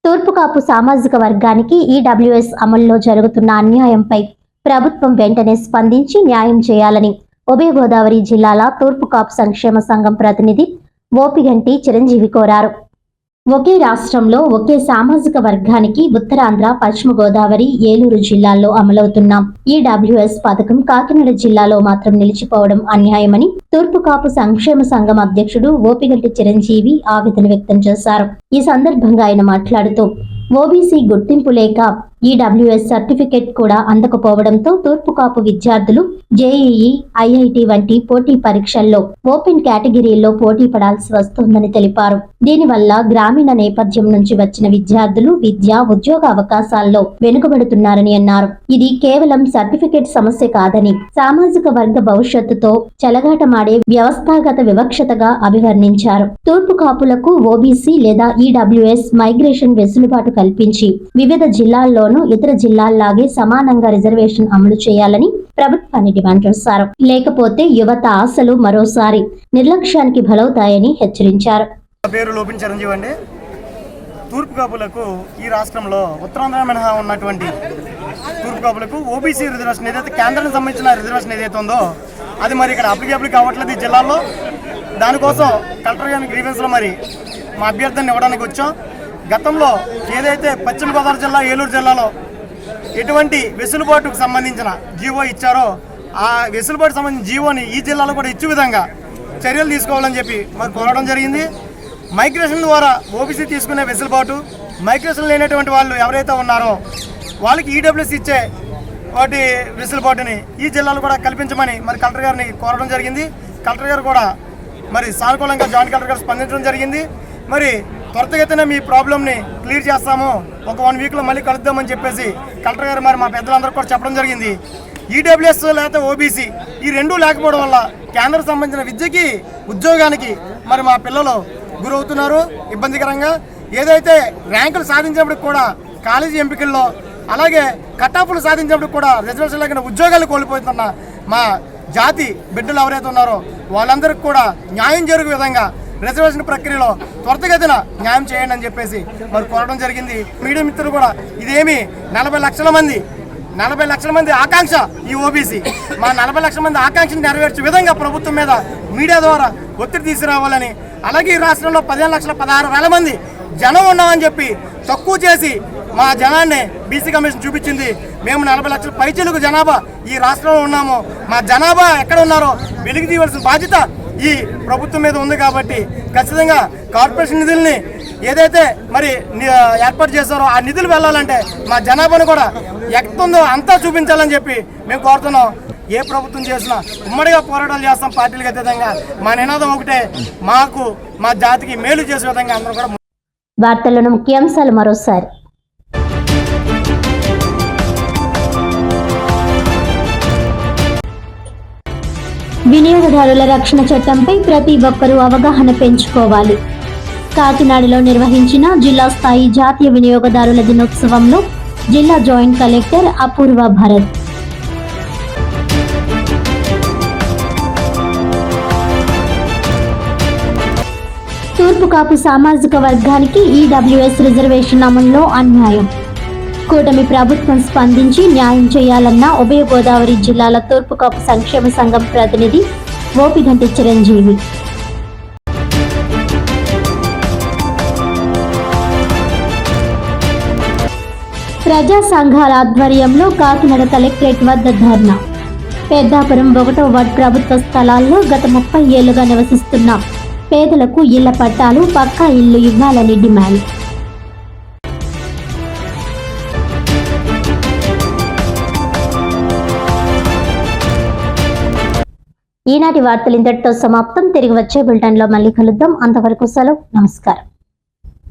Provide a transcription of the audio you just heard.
తూర్పు కాపు సామాజిక వర్గానికి ఈడబ్ల్యూఎస్ అమలులో జరుగుతున్న అన్యాయంపై ప్రభుత్వం వెంటనే స్పందించి న్యాయం చేయాలని ఉభయ గోదావరి జిల్లాల తూర్పు కాపు సంక్షేమ సంఘం ప్రతినిధి ఓపిగంటి చిరంజీవి కోరారు. ఒకే రాష్ట్రంలో ఒకే సామాజిక వర్గానికి ఉత్తరాంధ్ర, పశ్చిమ గోదావరి, ఏలూరు జిల్లాల్లో అమలవుతున్న ఈడబ్ల్యూఎస్ పథకం కాకినాడ జిల్లాలో మాత్రం నిలిచిపోవడం అన్యాయమని తూర్పు కాపు సంక్షేమ సంఘం అధ్యక్షుడు ఓపిగంటి చిరంజీవి ఆవేదన వ్యక్తం చేశారు. ఈ సందర్భంగా ఆయన మాట్లాడుతూ ఓబీసీ గుర్తింపు లేక ఈడబ్ల్యూఎస్ సర్టిఫికెట్ కూడా అందకపోవడంతో తూర్పు కాపు విద్యార్థులు జేఈఈ, ఐఐటి వంటి పోటీ పరీక్షల్లో ఓపెన్ కేటగిరీల్లో పోటీ పడాల్సి వస్తోందని తెలిపారు. దీనివల్ల గ్రామీణ నేపథ్యం నుంచి వచ్చిన విద్యార్థులు విద్య, ఉద్యోగ అవకాశాల్లో వెనుకబడుతున్నారని అన్నారు. ఇది కేవలం సర్టిఫికెట్ సమస్య కాదని, సామాజిక వర్గ భవిష్యత్తుతో చెలగాటమాడే వ్యవస్థాగత వివక్షతగా అభివర్ణించారు. తూర్పు కాపులకు ఓబీసీ లేదా ఈడబ్ల్యూఎస్ మైగ్రేషన్ వెసులుబాటు కల్పించి వివిధ జిల్లాల్లో ఇతర జిల్లాల్లాగే సమానంగా రిజర్వేషన్ అమలు చేయాలని ప్రభుత్వాన్ని డిమాండ్ చేశారు. లేకపోతే యువత ఆశలు మరోసారి నిర్లక్ష్యానికి బలవుతాయని హెచ్చరించారు. పేరు లోపిన్ చిరంజీవి అండి. తూర్పు కాపులకు ఈ రాష్ట్రంలో ఉత్తరాంధ్ర మినహా ఉన్నటువంటి తూర్పు కాపులకు ఓబీసీ రిజర్వేషన్ ఏదైతే కేంద్రానికి సంబంధించిన రిజర్వేషన్ ఏదైతే ఉందో అది మరి ఇక్కడ అప్లికేబుల్ కావట్లేదు ఈ జిల్లాలో. దానికోసం కలెక్టర్ గారి గ్రీవెన్స్లో మరి మా అభ్యర్థిని ఇవ్వడానికి వచ్చాం. గతంలో ఏదైతే పశ్చిమ గోదావరి జిల్లా, ఏలూరు జిల్లాలో ఎటువంటి వెసులుబాటుకు సంబంధించిన జీవో ఇచ్చారో ఆ వెసులుబాటు సంబంధించిన జీవోని ఈ జిల్లాలో కూడా ఇచ్చే విధంగా చర్యలు తీసుకోవాలని చెప్పి మరి కోరడం జరిగింది. మైగ్రేషన్ ద్వారా ఓబీసీ తీసుకునే వెసులుబాటు, మైగ్రేషన్ లేనటువంటి వాళ్ళు ఎవరైతే ఉన్నారో వాళ్ళకి ఈడబ్ల్యూఎస్ ఇచ్చే వాటి వెసులుబాటుని ఈ జిల్లాలో కూడా కల్పించమని మరి కలెక్టర్ గారిని కోరడం జరిగింది. కలెక్టర్ గారు కూడా మరి సానుకూలంగా జాయింట్ కలెక్టర్ గారు స్పందించడం జరిగింది. మరి త్వరితగతిన మీ ప్రాబ్లమ్ని క్లియర్ చేస్తాము, ఒక 1 వీక్లో మళ్ళీ కలుద్దామని చెప్పేసి కలెక్టర్ గారు మరి మా పెద్దలందరూ కూడా చెప్పడం జరిగింది. ఈడబ్ల్యూఎస్ లేకపోతే ఓబీసీ ఈ రెండూ లేకపోవడం వల్ల కేంద్రం సంబంధించిన విద్యకి, ఉద్యోగానికి మరి మా పిల్లలు గురవుతున్నారు ఇబ్బందికరంగా. ఏదైతే ర్యాంకులు సాధించినప్పుడు కూడా కాలేజీ ఎంపికల్లో, అలాగే కటాఫ్లు సాధించినప్పుడు కూడా రిజర్వేషన్ లేకుండా ఉద్యోగాలు కోల్పోతున్న మా జాతి బిడ్డలు ఎవరైతే ఉన్నారో వాళ్ళందరికీ కూడా న్యాయం జరిగే విధంగా రిజర్వేషన్ ప్రక్రియలో త్వరితగతిన న్యాయం చేయండి అని చెప్పేసి మరి కోరడం జరిగింది. మీడియా మిత్రులు కూడా ఇదేమి 40 లక్షల మంది ఆకాంక్ష ఈ ఓబీసీ. మా 40 లక్షల మంది ఆకాంక్షను నెరవేర్చే విధంగా ప్రభుత్వం మీద మీడియా ద్వారా ఒత్తిడి తీసుకురావాలని, అలాగే ఈ రాష్ట్రంలో 15,16,000 మంది జనం ఉన్నామని చెప్పి తక్కువ చేసి మా జనాన్ని బీసీ కమిషన్ చూపించింది. మేము 40 లక్షల పైచీలకు జనాభా ఈ రాష్ట్రంలో ఉన్నాము. మా జనాభా ఎక్కడ ఉన్నారో వెలికి తీయవలసిన బాధ్యత ఈ ప్రభుత్వం మీద ఉంది. కాబట్టి ఖచ్చితంగా కార్పొరేషన్ నిధుల్ని ఏదైతే మరి ఏర్పాటు చేస్తారో ఆ నిధులు వెళ్ళాలంటే మా జనాభాను కూడా ఎక్కడుందో అంతా చూపించాలని చెప్పి మేము కోరుతున్నాం. ఏ ప్రభుత్వం చేసినా ఉమ్మడిగా పోరాటాలు చేస్తాం పార్టీలకు అతీతంగా. మా నినాదం ఒకటే, మాకు మా జాతికి మేలు చేసే విధంగా అందరూ కూడా. వార్తల్లోని ముఖ్యాంశాలు మరోసారి. వినియోగదారుల రక్షణ చట్టంపై ప్రతి ఒక్కరూ అవగాహన పెంచుకోవాలి. కాకినాడలో నిర్వహించిన జిల్లా స్థాయి జాతీయ వినియోగదారుల దినోత్సవంలో జిల్లా జాయింట్ కలెక్టర్ అపూర్వ భరత్. తూర్పు కాపు సామాజిక వర్గానికి ఈడబ్ల్యూఎస్ రిజర్వేషన్ అమలులో అన్యాయం. కూటమి ప్రభుత్వం స్పందించి న్యాయం చేయాలన్న ఉభయ గోదావరి జిల్లాల తూర్పు కాపు సంక్షేమ సంఘం ప్రతినిధి ఓపిగంటి చిరంజీవి. ప్రజా సంఘాల ఆధ్వర్యంలో కాకినాడ కలెక్టరేట్ వద్ద ధర్నా. పెద్దాపురం 1వ వార్డు ప్రభుత్వ స్థలాల్లో గత 30 ఏళ్లుగా నివసిస్తున్న పేదలకు ఇళ్ల పట్టాలు, పక్కా ఇళ్లు ఇవ్వాలని డిమాండ్. ఈనాటి వార్తలు ఇంతటితో సమాప్తం. తిరిగి వచ్చే బులెటిన్లో మళ్ళీ కలుద్దాం. అంతవరకు సెలవు. నమస్కారం.